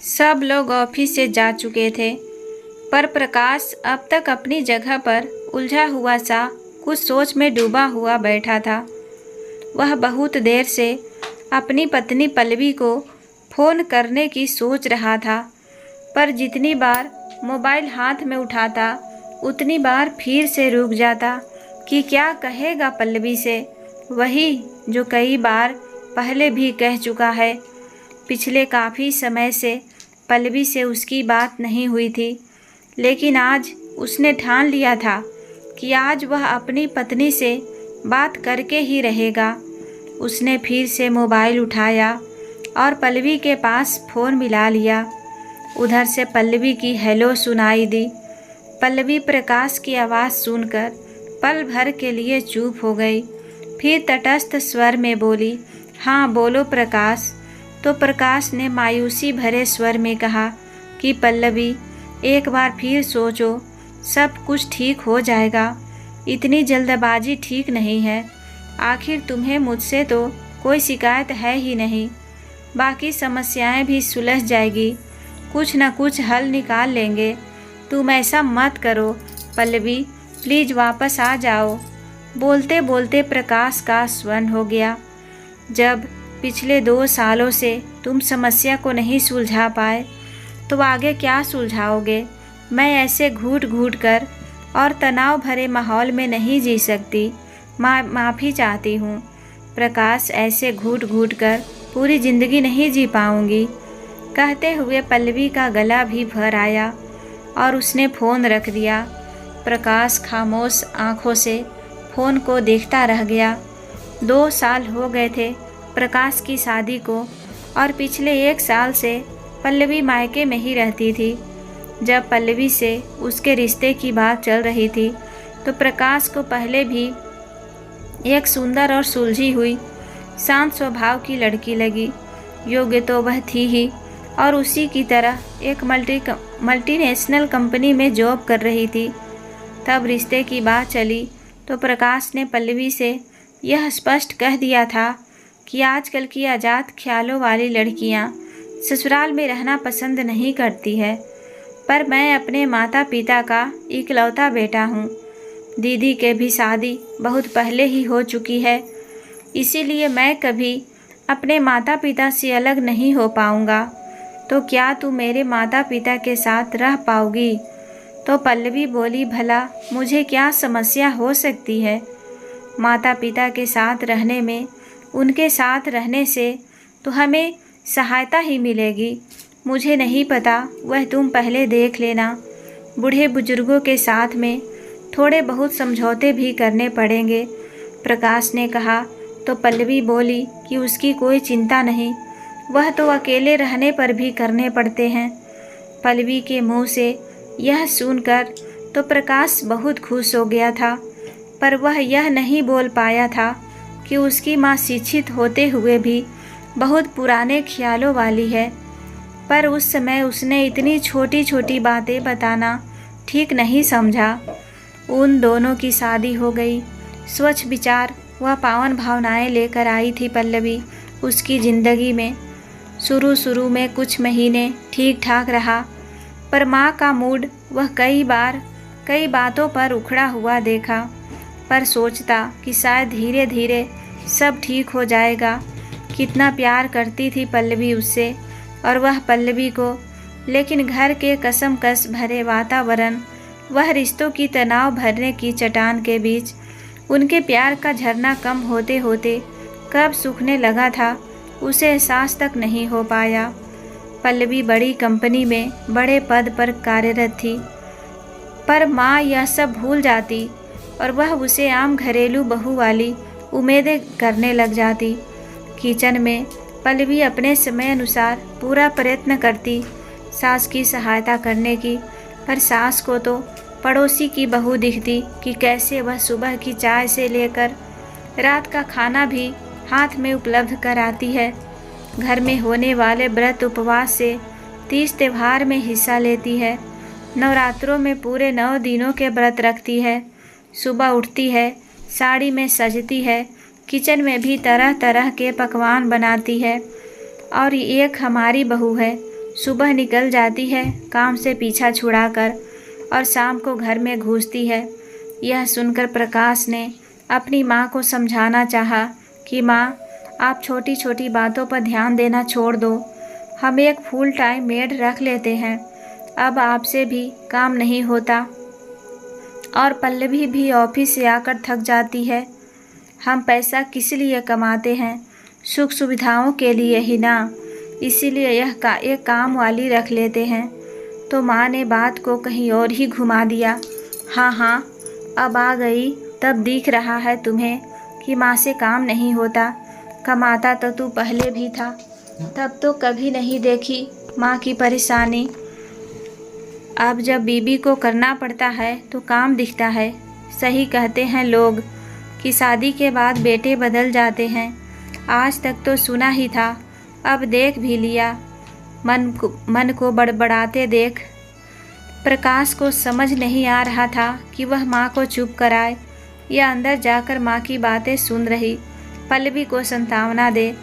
सब लोग ऑफिस से जा चुके थे, पर प्रकाश अब तक अपनी जगह पर उलझा हुआ सा कुछ सोच में डूबा हुआ बैठा था। वह बहुत देर से अपनी पत्नी पल्लवी को फ़ोन करने की सोच रहा था, पर जितनी बार मोबाइल हाथ में उठाता उतनी बार फिर से रुक जाता कि क्या कहेगा पल्लवी से, वही जो कई बार पहले भी कह चुका है। पिछले काफ़ी समय से पल्लवी से उसकी बात नहीं हुई थी, लेकिन आज उसने ठान लिया था कि आज वह अपनी पत्नी से बात करके ही रहेगा। उसने फिर से मोबाइल उठाया और पल्लवी के पास फ़ोन मिला लिया। उधर से पल्लवी की हेलो सुनाई दी। पल्लवी प्रकाश की आवाज़ सुनकर पल भर के लिए चुप हो गई, फिर तटस्थ स्वर में बोली, हाँ बोलो प्रकाश। तो प्रकाश ने मायूसी भरे स्वर में कहा कि पल्लवी, एक बार फिर सोचो, सब कुछ ठीक हो जाएगा। इतनी जल्दबाजी ठीक नहीं है। आखिर तुम्हें मुझसे तो कोई शिकायत है ही नहीं। बाकी समस्याएं भी सुलझ जाएगी, कुछ न कुछ हल निकाल लेंगे। तुम ऐसा मत करो पल्लवी, प्लीज़ वापस आ जाओ। बोलते बोलते प्रकाश का स्वन हो गया। जब पिछले 2 सालों से तुम समस्या को नहीं सुलझा पाए तो आगे क्या सुलझाओगे। मैं ऐसे घूट घूट कर और तनाव भरे माहौल में नहीं जी सकती। माफ़ी चाहती हूँ प्रकाश, ऐसे घूट घूट कर पूरी ज़िंदगी नहीं जी पाऊँगी। कहते हुए पल्लवी का गला भी भर आया और उसने फ़ोन रख दिया। प्रकाश खामोश आँखों से फ़ोन को देखता रह गया। 2 साल हो गए थे प्रकाश की शादी को, और पिछले 1 साल से पल्लवी मायके में ही रहती थी। जब पल्लवी से उसके रिश्ते की बात चल रही थी तो प्रकाश को पहले भी एक सुंदर और सुलझी हुई शांत स्वभाव की लड़की लगी। योग्य तो वह थी ही, और उसी की तरह एक मल्टीनेशनल कंपनी में जॉब कर रही थी। तब रिश्ते की बात चली तो प्रकाश ने पल्लवी से यह स्पष्ट कह दिया था कि आजकल की आज़ाद ख्यालों वाली लड़कियां ससुराल में रहना पसंद नहीं करती है, पर मैं अपने माता पिता का इकलौता बेटा हूँ। दीदी के भी शादी बहुत पहले ही हो चुकी है, इसीलिए मैं कभी अपने माता पिता से अलग नहीं हो पाऊँगा। तो क्या तू मेरे माता पिता के साथ रह पाओगी? तो पल्लवी बोली, भला मुझे क्या समस्या हो सकती है? माता पिता के साथ रहने में, उनके साथ रहने से तो हमें सहायता ही मिलेगी। मुझे नहीं पता, वह तुम पहले देख लेना। बूढ़े बुजुर्गों के साथ में थोड़े बहुत समझौते भी करने पड़ेंगे, प्रकाश ने कहा। तो पल्लवी बोली कि उसकी कोई चिंता नहीं, वह तो अकेले रहने पर भी करने पड़ते हैं। पल्लवी के मुंह से यह सुनकर तो प्रकाश बहुत खुश हो गया था, पर वह यह नहीं बोल पाया था कि उसकी माँ शिक्षित होते हुए भी बहुत पुराने ख्यालों वाली है। पर उस समय उसने इतनी छोटी छोटी बातें बताना ठीक नहीं समझा। उन दोनों की शादी हो गई। स्वच्छ विचार व पावन भावनाएं लेकर आई थी पल्लवी उसकी ज़िंदगी में। शुरू में कुछ महीने ठीक ठाक रहा, पर माँ का मूड वह कई बातों पर उखड़ा हुआ देखा, पर सोचता कि शायद धीरे धीरे सब ठीक हो जाएगा। कितना प्यार करती थी पल्लवी उससे और वह पल्लवी को, लेकिन घर के कसमकस भरे वातावरण, वह रिश्तों की तनाव भरने की चट्टान के बीच उनके प्यार का झरना कम होते होते कब सूखने लगा था उसे एहसास तक नहीं हो पाया। पल्लवी बड़ी कंपनी में बड़े पद पर कार्यरत थी, पर माँ यह सब भूल जाती और वह उसे आम घरेलू बहू वाली उम्मीदें करने लग जाती। किचन में पल्लवी अपने समय अनुसार पूरा प्रयत्न करती सास की सहायता करने की, पर सास को तो पड़ोसी की बहू दिखती कि कैसे वह सुबह की चाय से लेकर रात का खाना भी हाथ में उपलब्ध कराती है। घर में होने वाले व्रत उपवास से 30 त्यौहार में हिस्सा लेती है। नवरात्रों में पूरे 9 दिनों के व्रत रखती है। सुबह उठती है, साड़ी में सजती है, किचन में भी तरह तरह के पकवान बनाती है। और एक हमारी बहू है, सुबह निकल जाती है काम से पीछा छुड़ाकर और शाम को घर में घुसती है। यह सुनकर प्रकाश ने अपनी माँ को समझाना चाहा कि माँ, आप छोटी छोटी बातों पर ध्यान देना छोड़ दो। हम एक फुल टाइम मेड रख लेते हैं। अब आपसे भी काम नहीं होता और पल्लवी भी ऑफिस से आकर थक जाती है। हम पैसा किस लिए कमाते हैं? सुख सुविधाओं के लिए ही ना। इसीलिए एक काम वाली रख लेते हैं। तो माँ ने बात को कहीं और ही घुमा दिया। हाँ हाँ, अब आ गई, तब दिख रहा है तुम्हें कि माँ से काम नहीं होता। कमाता तो तू पहले भी था, तब तो कभी नहीं देखी माँ की परेशानी। अब जब बीबी को करना पड़ता है तो काम दिखता है। सही कहते हैं लोग कि शादी के बाद बेटे बदल जाते हैं। आज तक तो सुना ही था, अब देख भी लिया। मन को बड़बड़ाते देख प्रकाश को समझ नहीं आ रहा था कि वह माँ को चुप कराए या अंदर जाकर माँ की बातें सुन रही पल्लवी को सांत्वना दे।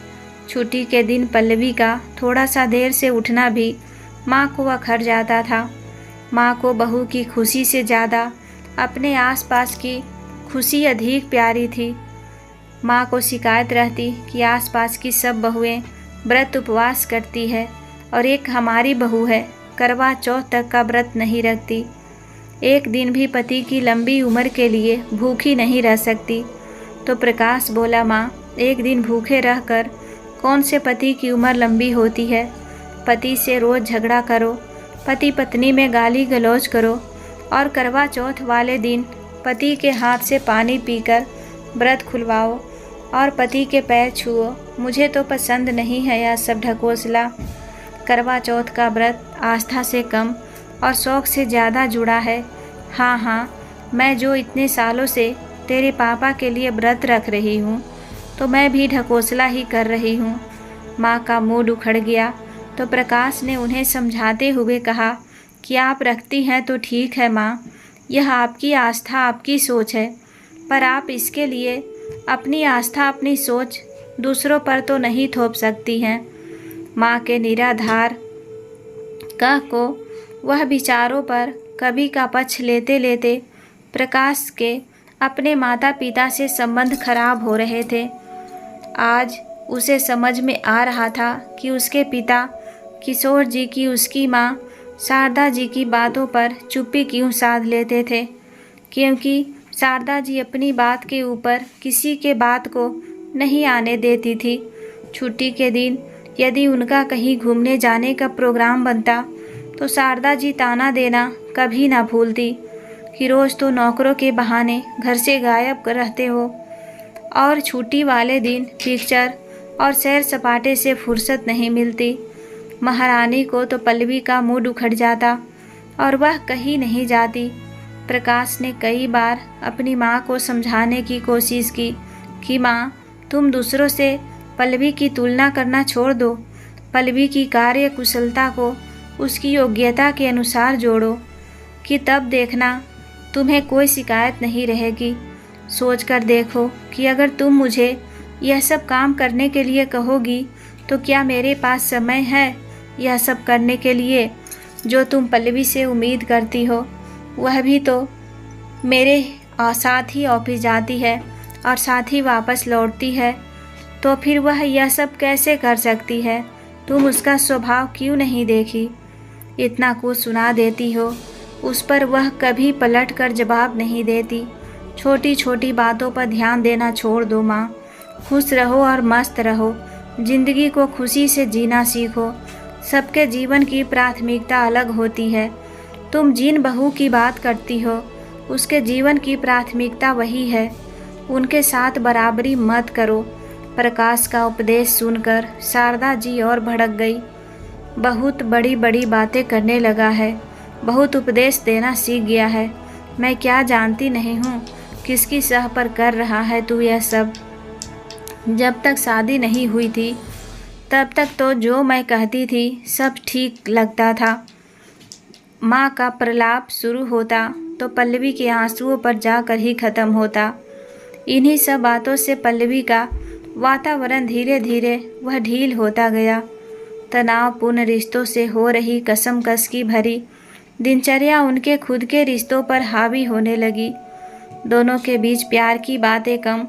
छुट्टी के दिन पल्लवी का थोड़ा सा देर से उठना भी माँ को अखर जाता था। माँ को बहू की खुशी से ज़्यादा अपने आसपास की खुशी अधिक प्यारी थी। माँ को शिकायत रहती कि आसपास की सब बहुएं व्रत उपवास करती है और एक हमारी बहू है करवा चौथ तक का व्रत नहीं रखती। एक दिन भी पति की लंबी उम्र के लिए भूखी नहीं रह सकती। तो प्रकाश बोला, माँ, एक दिन भूखे रहकर कौन से पति की उम्र लंबी होती है? पति से रोज़ झगड़ा करो, पति पत्नी में गाली गलौज करो और करवा चौथ वाले दिन पति के हाथ से पानी पीकर व्रत खुलवाओ और पति के पैर छुओ। मुझे तो पसंद नहीं है यह सब ढकोसला। करवा चौथ का व्रत आस्था से कम और शौक़ से ज़्यादा जुड़ा है। हाँ हाँ, मैं जो इतने सालों से तेरे पापा के लिए व्रत रख रही हूँ, तो मैं भी ढकोसला ही कर रही हूँ। माँ का मूड उखड़ गया तो प्रकाश ने उन्हें समझाते हुए कहा कि आप रखती हैं तो ठीक है माँ, यह आपकी आस्था, आपकी सोच है, पर आप इसके लिए अपनी आस्था, अपनी सोच दूसरों पर तो नहीं थोप सकती हैं। माँ के निराधार कह को वह विचारों पर कवि का पक्ष लेते लेते प्रकाश के अपने माता पिता से संबंध खराब हो रहे थे। आज उसे समझ में आ रहा था कि उसके पिता किशोर जी की उसकी माँ शारदा जी की बातों पर चुप्पी क्यों साध लेते थे, क्योंकि शारदा जी अपनी बात के ऊपर किसी के बात को नहीं आने देती थी। छुट्टी के दिन यदि उनका कहीं घूमने जाने का प्रोग्राम बनता तो शारदा जी ताना देना कभी ना भूलती कि रोज़ तो नौकरों के बहाने घर से गायब रहते हो और छुट्टी वाले दिन पिक्चर और सैर सपाटे से फुर्सत नहीं मिलती। महारानी को तो पल्लवी का मूड उखड़ जाता और वह कहीं नहीं जाती। प्रकाश ने कई बार अपनी माँ को समझाने की कोशिश की कि माँ, तुम दूसरों से पल्लवी की तुलना करना छोड़ दो। पल्लवी की कार्य कुशलता को उसकी योग्यता के अनुसार जोड़ो कि तब देखना तुम्हें कोई शिकायत नहीं रहेगी। सोच कर देखो कि अगर तुम मुझे यह सब काम करने के लिए कहोगी तो क्या मेरे पास समय है यह सब करने के लिए जो तुम पल्लवी से उम्मीद करती हो? वह भी तो मेरे साथ ही ऑफिस जाती है और साथ ही वापस लौटती है, तो फिर वह यह सब कैसे कर सकती है? तुम उसका स्वभाव क्यों नहीं देखी? इतना कुछ सुना देती हो, उस पर वह कभी पलट कर जवाब नहीं देती। छोटी छोटी बातों पर ध्यान देना छोड़ दो माँ। खुश रहो और मस्त रहो। जिंदगी को खुशी से जीना सीखो। सबके जीवन की प्राथमिकता अलग होती है। तुम जिन बहू की बात करती हो उसके जीवन की प्राथमिकता वही है। उनके साथ बराबरी मत करो। प्रकाश का उपदेश सुनकर शारदा जी और भड़क गई। बहुत बड़ी बड़ी बातें करने लगा है, बहुत उपदेश देना सीख गया है। मैं क्या जानती नहीं हूँ किसकी सह पर कर रहा है तू यह सब। जब तक शादी नहीं हुई थी तब तक तो जो मैं कहती थी सब ठीक लगता था। माँ का प्रलाप शुरू होता तो पल्लवी के आंसुओं पर जाकर ही ख़त्म होता। इन्हीं सब बातों से पल्लवी का वातावरण धीरे धीरे वह ढील होता गया। तनावपूर्ण रिश्तों से हो रही कसमकस की भरी दिनचर्या उनके खुद के रिश्तों पर हावी होने लगी। दोनों के बीच प्यार की बातें कम,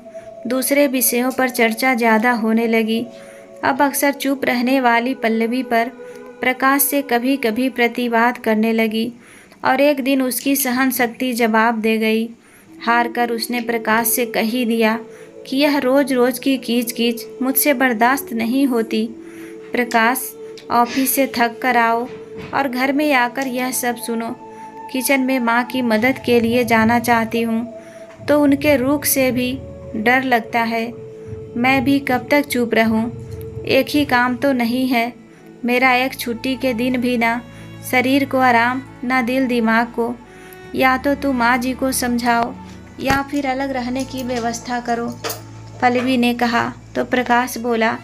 दूसरे विषयों पर चर्चा ज़्यादा होने लगी। अब अक्सर चुप रहने वाली पल्लवी पर प्रकाश से कभी कभी प्रतिवाद करने लगी और एक दिन उसकी सहन शक्ति जवाब दे गई। हार कर उसने प्रकाश से कह ही दिया कि यह रोज रोज की कीच कीच मुझसे बर्दाश्त नहीं होती। प्रकाश, ऑफिस से थक कर आओ और घर में आकर यह सब सुनो। किचन में माँ की मदद के लिए जाना चाहती हूँ तो उनके रुख से भी डर लगता है। मैं भी कब तक चुप रहूँ? एक ही काम तो नहीं है मेरा, एक छुट्टी के दिन भी ना शरीर को आराम ना दिल दिमाग को। या तो तुम माँ जी को समझाओ या फिर अलग रहने की व्यवस्था करो, पल्लवी ने कहा। तो प्रकाश बोला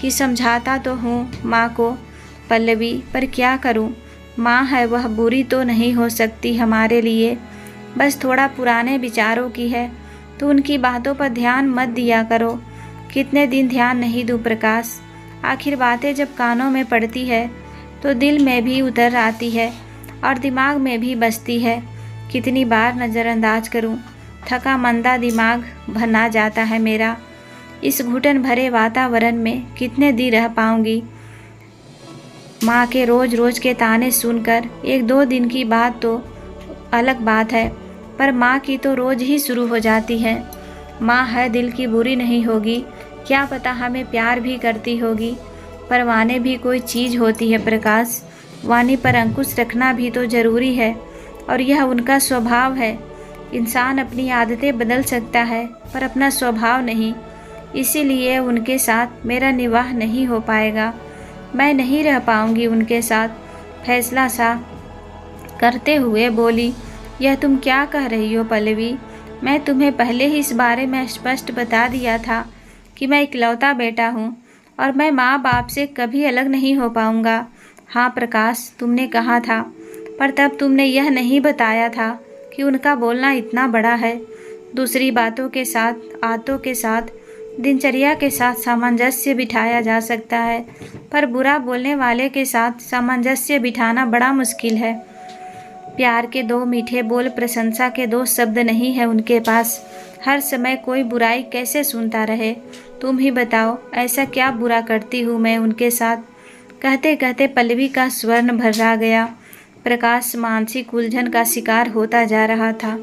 कि समझाता तो हूँ माँ को पल्लवी, पर क्या करूँ? माँ है वह बुरी तो नहीं हो सकती हमारे लिए, बस थोड़ा पुराने विचारों की है, तो उनकी बातों पर ध्यान मत दिया करो। कितने दिन ध्यान नहीं दूँ प्रकाश? आखिर बातें जब कानों में पड़ती है तो दिल में भी उतर आती है और दिमाग में भी बसती है। कितनी बार नज़रअंदाज करूं? थका मंदा दिमाग भना जाता है मेरा। इस घुटन भरे वातावरण में कितने दिन रह पाऊंगी? माँ के रोज रोज के ताने सुनकर एक दो दिन की बात तो अलग बात है, पर माँ की तो रोज ही शुरू हो जाती है। माँ है, दिल की बुरी नहीं होगी, क्या पता हमें प्यार भी करती होगी। पर वाणी भी कोई चीज़ होती है प्रकाश, वाणी पर अंकुश रखना भी तो ज़रूरी है और यह उनका स्वभाव है। इंसान अपनी आदतें बदल सकता है पर अपना स्वभाव नहीं, इसीलिए उनके साथ मेरा निवाह नहीं हो पाएगा। मैं नहीं रह पाऊंगी उनके साथ, फैसला सा करते हुए बोली। यह तुम क्या कह रही हो पल्लवी? मैं तुम्हें पहले ही इस बारे में स्पष्ट बता दिया था कि मैं इकलौता बेटा हूँ और मैं माँ बाप से कभी अलग नहीं हो पाऊँगा। हाँ प्रकाश, तुमने कहा था, पर तब तुमने यह नहीं बताया था कि उनका बोलना इतना बड़ा है। दूसरी बातों के साथ, आदतों के साथ, दिनचर्या के साथ सामंजस्य बिठाया जा सकता है, पर बुरा बोलने वाले के साथ सामंजस्य बिठाना बड़ा मुश्किल है। प्यार के दो मीठे बोल, प्रशंसा के दो शब्द नहीं है उनके पास। हर समय कोई बुराई कैसे सुनता रहे? तुम ही बताओ, ऐसा क्या बुरा करती हूँ मैं उनके साथ? कहते कहते पल्लवी का स्वर्ण भर्रा गया। प्रकाश मानसिक उलझन का शिकार होता जा रहा था।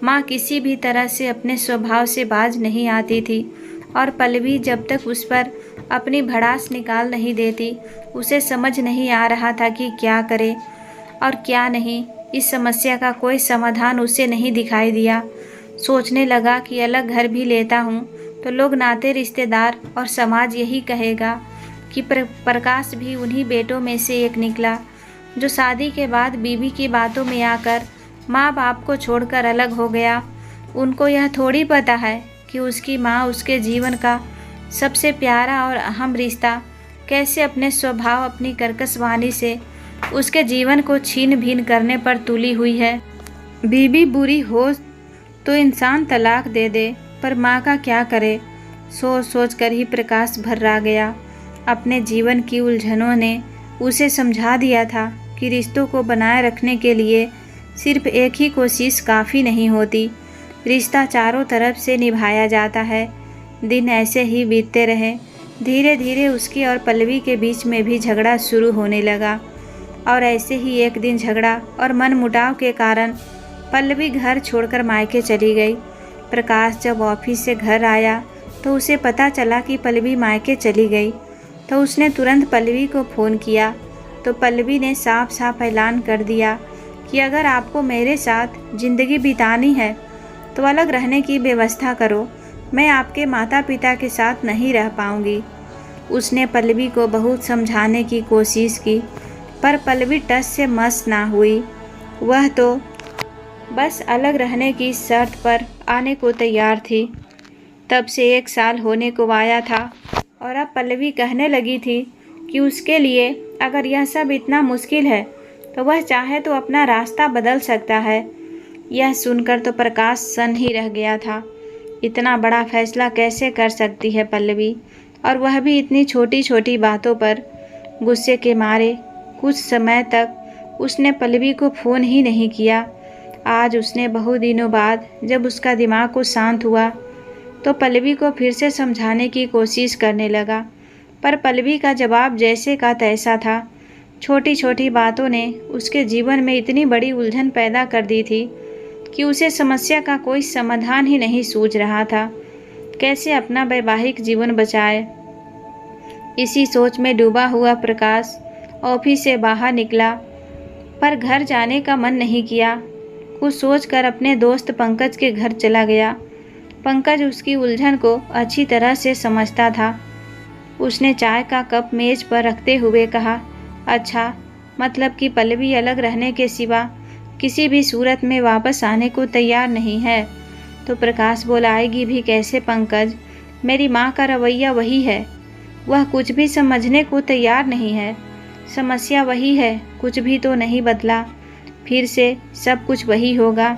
माँ किसी भी तरह से अपने स्वभाव से बाज नहीं आती थी और पल्लवी जब तक उस पर अपनी भड़ास निकाल नहीं देती, उसे समझ नहीं आ रहा था कि क्या करे और क्या नहीं। इस समस्या का कोई समाधान उसे नहीं दिखाई दिया। सोचने लगा कि अलग घर भी लेता हूँ तो लोग, नाते, रिश्तेदार और समाज यही कहेगा कि प्रकाश भी उन्हीं बेटों में से एक निकला जो शादी के बाद बीवी की बातों में आकर माँ बाप को छोड़कर अलग हो गया। उनको यह थोड़ी पता है कि उसकी माँ उसके जीवन का सबसे प्यारा और अहम रिश्ता कैसे अपने स्वभाव, अपनी कर्कश वाणी से उसके जीवन को छीन भीन करने पर तुली हुई है। बीवी बुरी हो तो इंसान तलाक दे दे, पर माँ का क्या करे? सोच सोच कर ही प्रकाश भर्रा गया। अपने जीवन की उलझनों ने उसे समझा दिया था कि रिश्तों को बनाए रखने के लिए सिर्फ एक ही कोशिश काफ़ी नहीं होती, रिश्ता चारों तरफ से निभाया जाता है। दिन ऐसे ही बीतते रहे। धीरे धीरे उसकी और पल्लवी के बीच में भी झगड़ा शुरू होने लगा और ऐसे ही एक दिन झगड़ा और मनमुटाव के कारण पल्लवी घर छोड़कर मायके चली गई। प्रकाश जब ऑफिस से घर आया तो उसे पता चला कि पल्लवी मायके चली गई, तो उसने तुरंत पल्लवी को फ़ोन किया। तो पल्लवी ने साफ साफ ऐलान कर दिया कि अगर आपको मेरे साथ ज़िंदगी बितानी है तो अलग रहने की व्यवस्था करो, मैं आपके माता पिता के साथ नहीं रह पाऊँगी। उसने पल्लवी को बहुत समझाने की कोशिश की, पर पल्लवी टस से मस ना हुई। वह तो बस अलग रहने की शर्त पर आने को तैयार थी। तब से 1 साल होने को आया था और अब पल्लवी कहने लगी थी कि उसके लिए अगर यह सब इतना मुश्किल है तो वह चाहे तो अपना रास्ता बदल सकता है। यह सुनकर तो प्रकाश सन ही रह गया था। इतना बड़ा फैसला कैसे कर सकती है पल्लवी, और वह भी इतनी छोटी छोटी बातों पर? गुस्से के मारे कुछ समय तक उसने पल्लवी को फ़ोन ही नहीं किया। आज उसने बहुत दिनों बाद जब उसका दिमाग को शांत हुआ तो पल्लवी को फिर से समझाने की कोशिश करने लगा, पर पल्लवी का जवाब जैसे का तैसा था। छोटी छोटी बातों ने उसके जीवन में इतनी बड़ी उलझन पैदा कर दी थी कि उसे समस्या का कोई समाधान ही नहीं सूझ रहा था। कैसे अपना वैवाहिक जीवन बचाए, इसी सोच में डूबा हुआ प्रकाश ऑफिस से बाहर निकला, पर घर जाने का मन नहीं किया। कुछ सोचकर अपने दोस्त पंकज के घर चला गया। पंकज उसकी उलझन को अच्छी तरह से समझता था। उसने चाय का कप मेज पर रखते हुए कहा, अच्छा, मतलब कि पल्लवी अलग रहने के सिवा किसी भी सूरत में वापस आने को तैयार नहीं है। तो प्रकाश बोला, आएगी भी कैसे पंकज, मेरी माँ का रवैया वही है, वह कुछ भी समझने को तैयार नहीं है। समस्या वही है, कुछ भी तो नहीं बदला, फिर से सब कुछ वही होगा।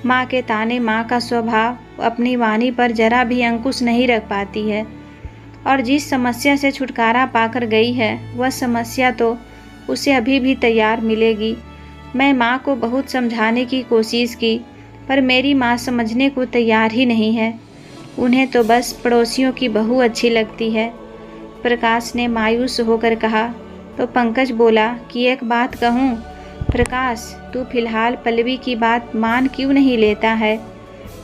माँ के ताने, माँ का स्वभाव अपनी वाणी पर जरा भी अंकुश नहीं रख पाती है, और जिस समस्या से छुटकारा पाकर गई है वह समस्या तो उसे अभी भी तैयार मिलेगी। मैं माँ को बहुत समझाने की कोशिश की, पर मेरी माँ समझने को तैयार ही नहीं है। उन्हें तो बस पड़ोसियों की बहू अच्छी लगती है। प्रकाश ने मायूस होकर कहा। तो पंकज बोला कि एक बात कहूँ प्रकाश, तू फिलहाल पल्लवी की बात मान क्यों नहीं लेता है?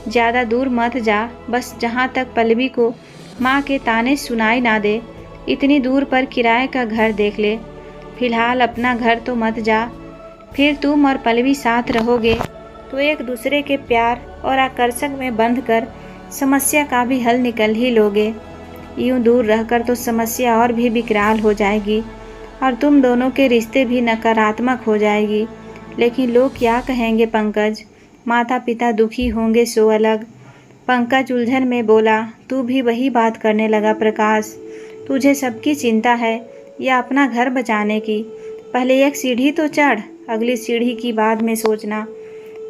ज़्यादा दूर मत जा, बस जहाँ तक पल्लवी को माँ के ताने सुनाई ना दे, इतनी दूर पर किराए का घर देख ले। फिलहाल अपना घर तो मत जा, फिर तुम और पल्लवी साथ रहोगे तो एक दूसरे के प्यार और आकर्षण में बंध कर समस्या का भी हल निकल ही लोगे। यूं दूर रहकर तो समस्या और भी विकराल हो जाएगी और तुम दोनों के रिश्ते भी नकारात्मक हो जाएगी। लेकिन लोग क्या कहेंगे पंकज, माता पिता दुखी होंगे सो अलग। पंकज उलझन में बोला, तू भी वही बात करने लगा प्रकाश, तुझे सबकी चिंता है या अपना घर बचाने की? पहले एक सीढ़ी तो चढ़, अगली सीढ़ी की बाद में सोचना।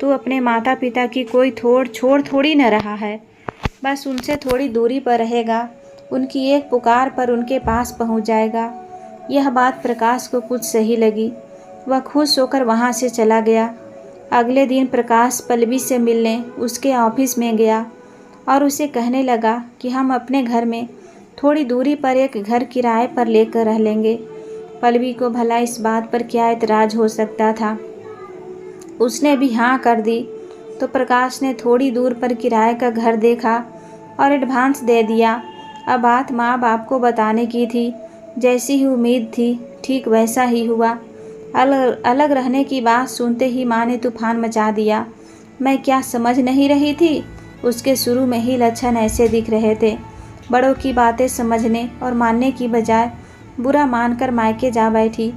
तू अपने माता पिता की कोई छोड़ थोड़ी न रहा है, बस उनसे थोड़ी दूरी पर रहेगा, उनकी एक पुकार पर उनके पास पहुंच जाएगा। यह बात प्रकाश को कुछ सही लगी। वह खुश होकर वहां से चला गया। अगले दिन प्रकाश पल्लवी से मिलने उसके ऑफिस में गया और उसे कहने लगा कि हम अपने घर में थोड़ी दूरी पर एक घर किराए पर लेकर रह लेंगे। पल्लवी को भला इस बात पर क्या एतराज़ हो सकता था। उसने भी हाँ कर दी। तो प्रकाश ने थोड़ी दूर पर किराए का घर देखा और एडवांस दे दिया। अब बात माँ बाप को बताने की थी। जैसी ही उम्मीद थी ठीक वैसा ही हुआ। अलग रहने की बात सुनते ही माँ ने तूफान मचा दिया। मैं क्या समझ नहीं रही थी? उसके शुरू में ही लक्षण ऐसे दिख रहे थे। बड़ों की बातें समझने और मानने की बजाय बुरा मानकर मायके जा बैठी।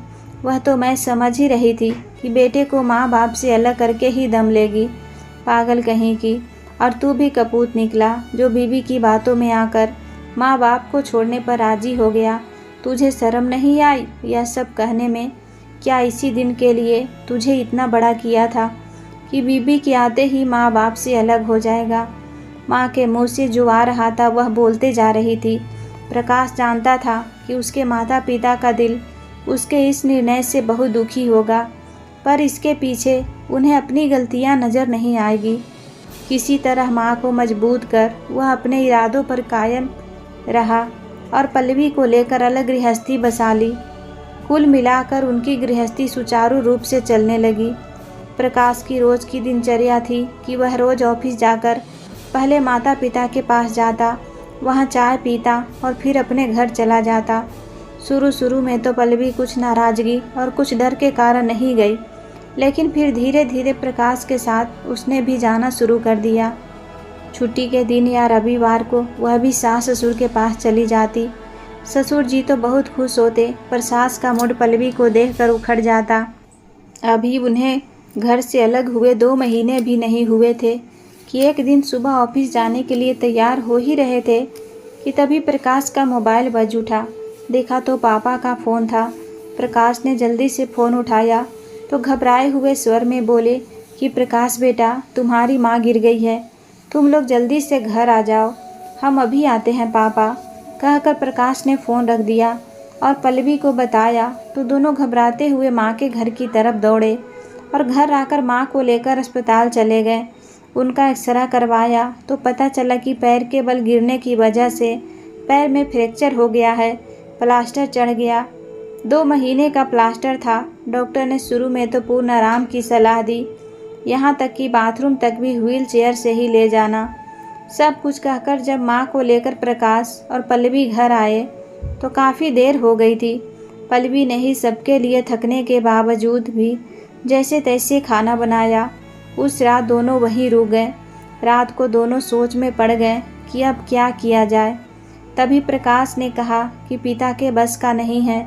वह तो मैं समझ ही रही थी कि बेटे को माँ बाप से अलग करके ही दम लेगी। पागल कहीं की। और तू भी कपूत निकला जो बीवी की बातों में आकर माँ बाप को छोड़ने पर राजी हो गया। तुझे शर्म नहीं आई यह सब कहने में? क्या इसी दिन के लिए तुझे इतना बड़ा किया था कि बीबी के आते ही माँ बाप से अलग हो जाएगा? माँ के मुँह से जो आ रहा था वह बोलते जा रही थी। प्रकाश जानता था कि उसके माता पिता का दिल उसके इस निर्णय से बहुत दुखी होगा, पर इसके पीछे उन्हें अपनी गलतियाँ नज़र नहीं आएगी। किसी तरह माँ को मजबूत कर वह अपने इरादों पर कायम रहा और पल्लवी को लेकर अलग गृहस्थी बसा ली। कुल मिलाकर उनकी गृहस्थी सुचारू रूप से चलने लगी। प्रकाश की रोज़ की दिनचर्या थी कि वह रोज़ ऑफिस जाकर पहले माता पिता के पास जाता, वहाँ चाय पीता और फिर अपने घर चला जाता। शुरू में तो पल्लवी कुछ नाराज़गी और कुछ डर के कारण नहीं गई, लेकिन फिर धीरे धीरे प्रकाश के साथ उसने भी जाना शुरू कर दिया। छुट्टी के दिन या रविवार को वह भी सास ससुर के पास चली जाती। ससुर जी तो बहुत खुश होते, पर सास का मूड पल्लवी को देखकर उखड़ जाता। अभी उन्हें घर से अलग हुए 2 महीने भी नहीं हुए थे कि एक दिन सुबह ऑफिस जाने के लिए तैयार हो ही रहे थे कि तभी प्रकाश का मोबाइल बज उठा। देखा तो पापा का फ़ोन था। प्रकाश ने जल्दी से फ़ोन उठाया तो घबराए हुए स्वर में बोले कि प्रकाश बेटा, तुम्हारी माँ गिर गई है, तुम लोग जल्दी से घर आ जाओ, हम अभी आते हैं पापा। कहकर प्रकाश ने फ़ोन रख दिया और पल्लवी को बताया तो दोनों घबराते हुए माँ के घर की तरफ दौड़े और घर आकर माँ को लेकर अस्पताल चले गए। उनका एक्सरा करवाया तो पता चला कि पैर के बल गिरने की वजह से पैर में फ्रैक्चर हो गया है, प्लास्टर चढ़ गया। 2 महीने का प्लास्टर था। डॉक्टर ने शुरू में तो पूर्ण आराम की सलाह दी, यहाँ तक कि बाथरूम तक भी व्हील चेयर से ही ले जाना। सब कुछ कहकर जब माँ को लेकर प्रकाश और पल्लवी घर आए तो काफ़ी देर हो गई थी। पल्लवी ने ही सबके लिए थकने के बावजूद भी जैसे तैसे खाना बनाया। उस रात दोनों वहीं रुक गए। रात को दोनों सोच में पड़ गए कि अब क्या किया जाए। तभी प्रकाश ने कहा कि पिता के बस का नहीं है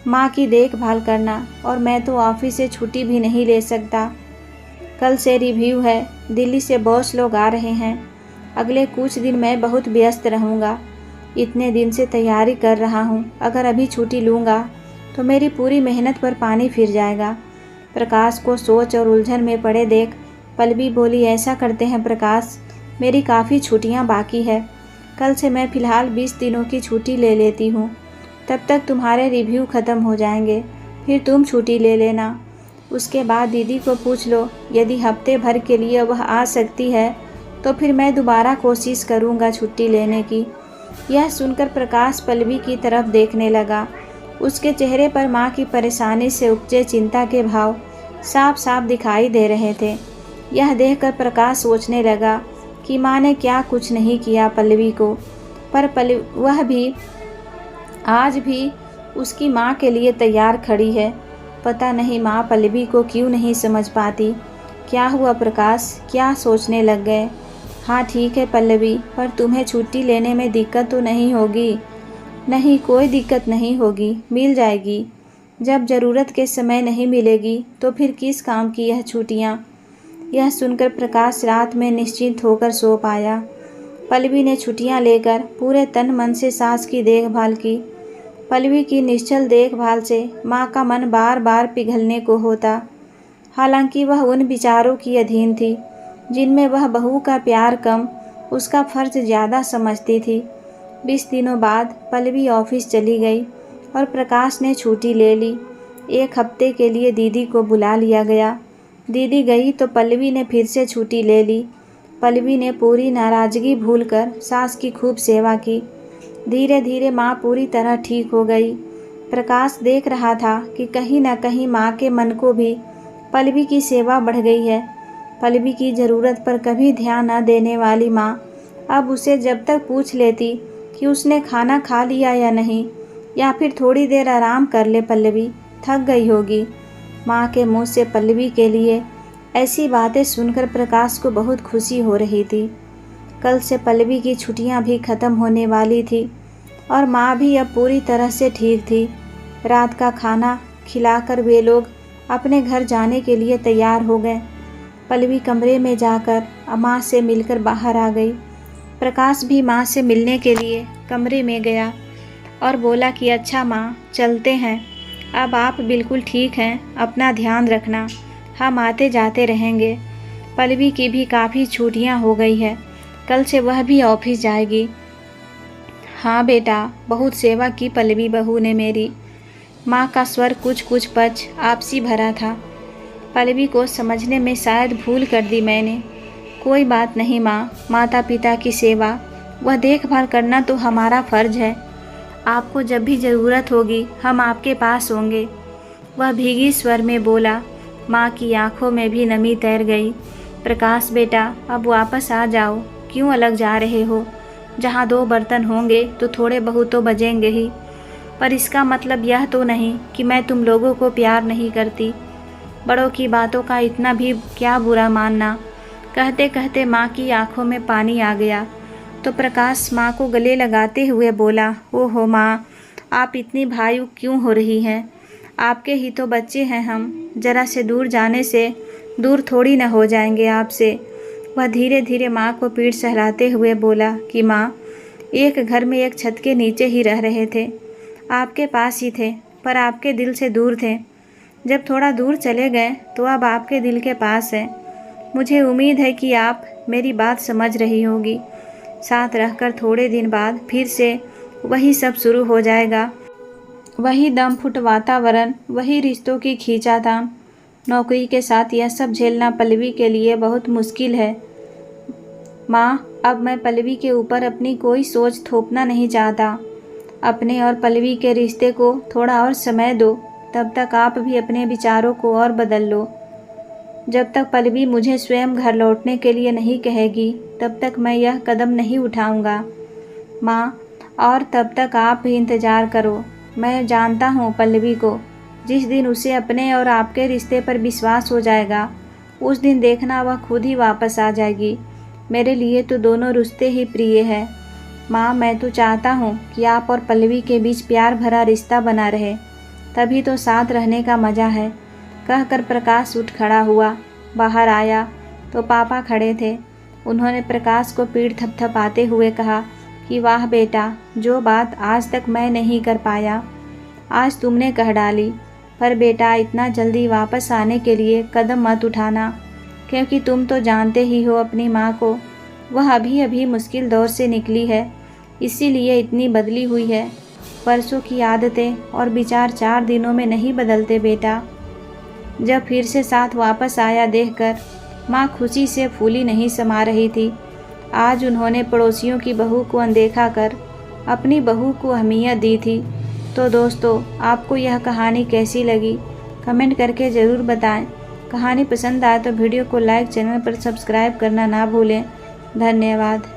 माँ की देखभाल करना, और मैं तो ऑफिस से छुट्टी भी नहीं ले सकता। कल से रिव्यू है, दिल्ली से बॉस लोग आ रहे हैं। अगले कुछ दिन मैं बहुत व्यस्त रहूँगा। इतने दिन से तैयारी कर रहा हूँ, अगर अभी छुट्टी लूँगा तो मेरी पूरी मेहनत पर पानी फिर जाएगा। प्रकाश को सोच और उलझन में पड़े देख पल्लवी बोली, ऐसा करते हैं प्रकाश, मेरी काफ़ी छुट्टियाँ बाकी है। कल से मैं फ़िलहाल 20 दिनों की छुट्टी ले लेती हूँ, तब तक तुम्हारे रिव्यू ख़त्म हो जाएंगे, फिर तुम छुट्टी ले लेना। उसके बाद दीदी को पूछ लो, यदि हफ्ते भर के लिए वह आ सकती है तो फिर मैं दोबारा कोशिश करूँगा छुट्टी लेने की। यह सुनकर प्रकाश पल्लवी की तरफ देखने लगा। उसके चेहरे पर माँ की परेशानी से उपजे चिंता के भाव साफ साफ दिखाई दे रहे थे। यह देखकर प्रकाश सोचने लगा कि माँ ने क्या कुछ नहीं किया पल्लवी को, पर वह भी आज भी उसकी माँ के लिए तैयार खड़ी है। पता नहीं माँ पल्लवी को क्यों नहीं समझ पाती। क्या हुआ प्रकाश, क्या सोचने लग गए? हाँ ठीक है पल्लवी, पर तुम्हें छुट्टी लेने में दिक्कत तो नहीं होगी? नहीं, कोई दिक्कत नहीं होगी, मिल जाएगी। जब ज़रूरत के समय नहीं मिलेगी तो फिर किस काम की यह छुट्टियाँ? यह सुनकर प्रकाश रात में निश्चिंत होकर सो पाया। पल्लवी ने छुट्टियाँ लेकर पूरे तन मन से सास की देखभाल की। पल्लवी की निश्चल देखभाल से माँ का मन बार बार पिघलने को होता। हालांकि वह उन विचारों की अधीन थी जिनमें वह बहू का प्यार कम, उसका फ़र्ज ज़्यादा समझती थी। 20 दिनों बाद पल्लवी ऑफिस चली गई और प्रकाश ने छुट्टी ले ली। 1 हफ्ते के लिए दीदी को बुला लिया गया। दीदी गई तो पल्लवी ने फिर से छुट्टी ले ली। पल्लवी ने पूरी नाराज़गी भूलकर सास की खूब सेवा की। धीरे धीरे माँ पूरी तरह ठीक हो गई। प्रकाश देख रहा था कि कहीं न कहीं माँ के मन को भी पल्लवी की सेवा बढ़ गई है। पल्लवी की ज़रूरत पर कभी ध्यान न देने वाली माँ अब उसे जब तक पूछ लेती कि उसने खाना खा लिया या नहीं, या फिर थोड़ी देर आराम कर ले पल्लवी, थक गई होगी। माँ के मुंह से पल्लवी के लिए ऐसी बातें सुनकर प्रकाश को बहुत खुशी हो रही थी। कल से पल्लवी की छुट्टियाँ भी ख़त्म होने वाली थी और माँ भी अब पूरी तरह से ठीक थी। रात का खाना खिलाकर वे लोग अपने घर जाने के लिए तैयार हो गए। पल्लवी कमरे में जाकर माँ से मिलकर बाहर आ गई। प्रकाश भी माँ से मिलने के लिए कमरे में गया और बोला कि अच्छा माँ, चलते हैं, अब आप बिल्कुल ठीक हैं, अपना ध्यान रखना, हम आते जाते रहेंगे। पल्लवी की भी काफ़ी छुट्टियाँ हो गई है, कल से वह भी ऑफिस जाएगी। हाँ बेटा, बहुत सेवा की पल्लवी बहू ने मेरी। माँ का स्वर कुछ कुछ पच आपसी भरा था। पल्लवी को समझने में शायद भूल कर दी मैंने। कोई बात नहीं माँ, माता पिता की सेवा वह देखभाल करना तो हमारा फ़र्ज है। आपको जब भी ज़रूरत होगी हम आपके पास होंगे, वह भीगी स्वर में बोला। माँ की आंखों में भी नमी तैर गई। प्रकाश बेटा, अब वापस आ जाओ, क्यों अलग जा रहे हो? जहाँ 2 बर्तन होंगे तो थोड़े बहुत तो बजेंगे ही, पर इसका मतलब यह तो नहीं कि मैं तुम लोगों को प्यार नहीं करती। बड़ों की बातों का इतना भी क्या बुरा मानना। कहते कहते माँ की आंखों में पानी आ गया तो प्रकाश माँ को गले लगाते हुए बोला, ओहो माँ, आप इतनी भावुक क्यों हो रही हैं? आपके ही तो बच्चे हैं हम, ज़रा से दूर जाने से दूर थोड़ी न हो जाएंगे आपसे। वह धीरे धीरे माँ को पीठ सहलाते हुए बोला कि माँ, एक घर में एक छत के नीचे ही रह रहे थे, आपके पास ही थे, पर आपके दिल से दूर थे। जब थोड़ा दूर चले गए तो अब आपके दिल के पास है। मुझे उम्मीद है कि आप मेरी बात समझ रही होगी। साथ रहकर थोड़े दिन बाद फिर से वही सब शुरू हो जाएगा। वही दम फुट वातावरण, वही रिश्तों की खींचातान। नौकरी के साथ यह सब झेलना पल्लवी के लिए बहुत मुश्किल है। माँ, अब मैं पल्लवी के ऊपर अपनी कोई सोच थोपना नहीं चाहता। अपने और पल्लवी के रिश्ते को थोड़ा और समय दो, तब तक आप भी अपने विचारों को और बदल लो। जब तक पल्लवी मुझे स्वयं घर लौटने के लिए नहीं कहेगी, तब तक मैं यह कदम नहीं उठाऊंगा माँ, और तब तक आप भी इंतज़ार करो। मैं जानता हूँ पल्लवी को, जिस दिन उसे अपने और आपके रिश्ते पर विश्वास हो जाएगा, उस दिन देखना वह खुद ही वापस आ जाएगी। मेरे लिए तो दोनों रिश्ते ही प्रिय हैं। माँ, मैं तो चाहता हूँ कि आप और पल्लवी के बीच प्यार भरा रिश्ता बना रहे, तभी तो साथ रहने का मज़ा है। कहकर प्रकाश उठ खड़ा हुआ। बाहर आया तो पापा खड़े थे। उन्होंने प्रकाश को पीठ थपथपाते हुए कहा कि वाह बेटा, जो बात आज तक मैं नहीं कर पाया, आज तुमने कह डाली। पर बेटा, इतना जल्दी वापस आने के लिए कदम मत उठाना, क्योंकि तुम तो जानते ही हो अपनी माँ को। वह अभी अभी मुश्किल दौर से निकली है, इसीलिए इतनी बदली हुई है। परसों की आदतें और विचार 4 दिनों में नहीं बदलते बेटा। जब फिर से साथ वापस आया देखकर माँ खुशी से फूली नहीं समा रही थी। आज उन्होंने पड़ोसियों की बहू को अनदेखा कर अपनी बहू को अहमियत दी थी। तो दोस्तों, आपको यह कहानी कैसी लगी कमेंट करके ज़रूर बताएं। कहानी पसंद आए तो वीडियो को लाइक, चैनल पर सब्सक्राइब करना ना भूलें। धन्यवाद।